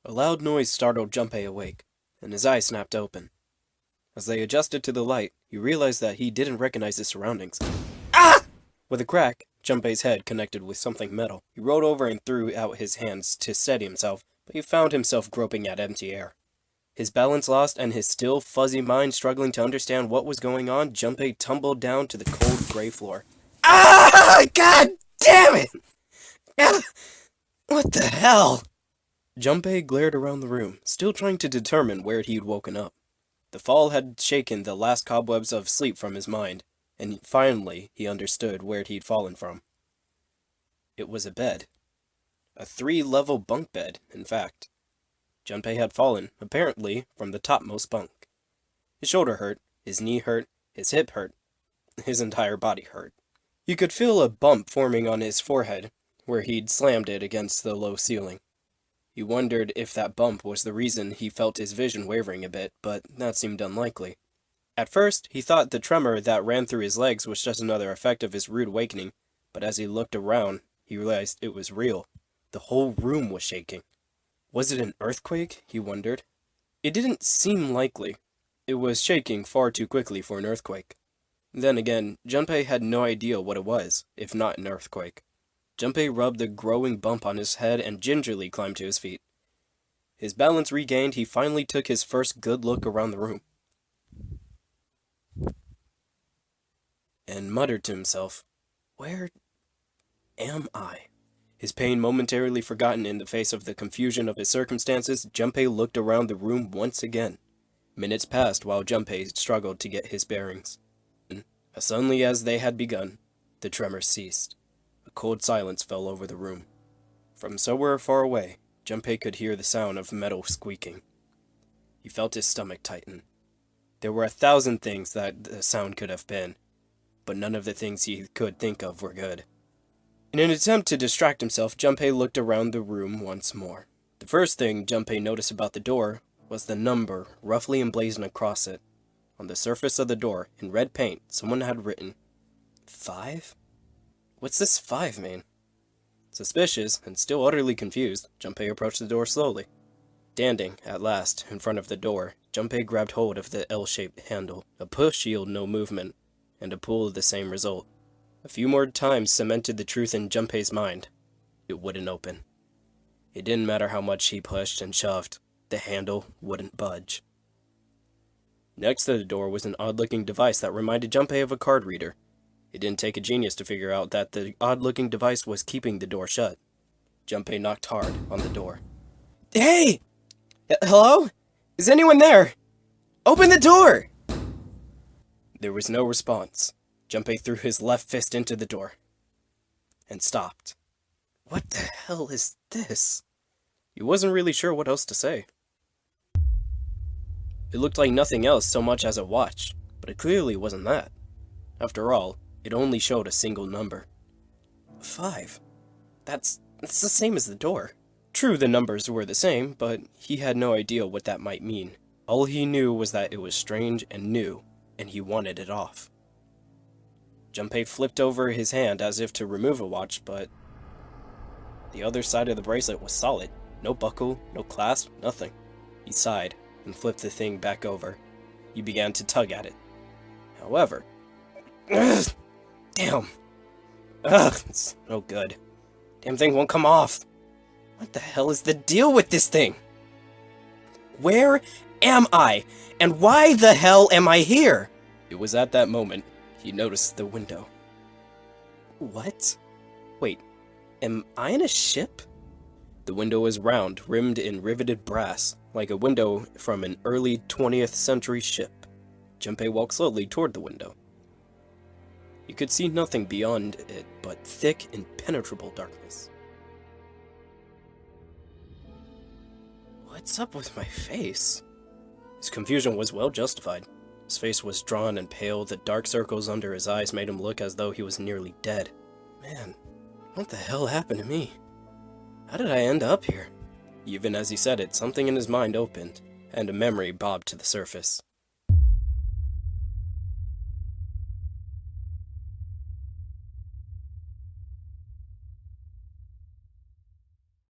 A loud noise startled Junpei awake, and his eyes snapped open. As they adjusted to the light, he realized that he didn't recognize his surroundings. Ah! With a crack, Junpei's head connected with something metal. He rolled over and threw out his hands to steady himself, but he found himself groping at empty air. His balance lost and his still, fuzzy mind struggling to understand what was going on, Junpei tumbled down to the cold, gray floor. Ah! God damn it! Ah! What the hell? Junpei glared around the room, still trying to determine where he'd woken up. The fall had shaken the last cobwebs of sleep from his mind, and finally he understood where he'd fallen from. It was a bed. A 3-level bunk bed, in fact. Junpei had fallen, apparently, from the topmost bunk. His shoulder hurt, his knee hurt, his hip hurt, his entire body hurt. He could feel a bump forming on his forehead, where he'd slammed it against the low ceiling. He wondered if that bump was the reason he felt his vision wavering a bit, but that seemed unlikely. At first, he thought the tremor that ran through his legs was just another effect of his rude awakening, but as he looked around, he realized it was real. The whole room was shaking. Was it an earthquake? He wondered. It didn't seem likely. It was shaking far too quickly for an earthquake. Then again, Junpei had no idea what it was, if not an earthquake. Junpei rubbed the growing bump on his head and gingerly climbed to his feet. His balance regained, he finally took his first good look around the room, and muttered to himself, "Where am I?" His pain momentarily forgotten in the face of the confusion of his circumstances, Junpei looked around the room once again. Minutes passed while Junpei struggled to get his bearings. As suddenly as they had begun, the tremors ceased. A cold silence fell over the room. From somewhere far away, Junpei could hear the sound of metal squeaking. He felt his stomach tighten. There were 1,000 things that the sound could have been, but none of the things he could think of were good. In an attempt to distract himself, Junpei looked around the room once more. The first thing Junpei noticed about the door was the number roughly emblazoned across it. On the surface of the door, in red paint, someone had written, 5? What's this 5 mean? Suspicious, and still utterly confused, Junpei approached the door slowly. Standing, at last, in front of the door, Junpei grabbed hold of the L-shaped handle. A push yielded no movement, and a pull the same result. A few more times cemented the truth in Junpei's mind. It wouldn't open. It didn't matter how much he pushed and shoved, the handle wouldn't budge. Next to the door was an odd-looking device that reminded Junpei of a card reader. It didn't take a genius to figure out that the odd-looking device was keeping the door shut. Junpei knocked hard on the door. "Hey! Hello? Is anyone there? Open the door!" There was no response. Junpei threw his left fist into the door and stopped. What the hell is this? He wasn't really sure what else to say. It looked like nothing else so much as a watch, but it clearly wasn't that. After all, it only showed a single number. 5. That's the same as the door. True, the numbers were the same, but he had no idea what that might mean. All he knew was that it was strange and new, and he wanted it off. Junpei flipped over his hand as if to remove a watch, but the other side of the bracelet was solid. No buckle, no clasp, nothing. He sighed and flipped the thing back over. He began to tug at it. However, damn. It's no good. Damn thing won't come off. What the hell is the deal with this thing? Where am I? And why the hell am I here? It was at that moment he noticed the window. What? Wait, am I in a ship? The window was round, rimmed in riveted brass, like a window from an early 20th century ship. Junpei walked slowly toward the window. He could see nothing beyond it but thick, impenetrable darkness. What's up with my face? His confusion was well justified. His face was drawn and pale, the dark circles under his eyes made him look as though he was nearly dead. Man, what the hell happened to me? How did I end up here? Even as he said it, something in his mind opened, and a memory bobbed to the surface.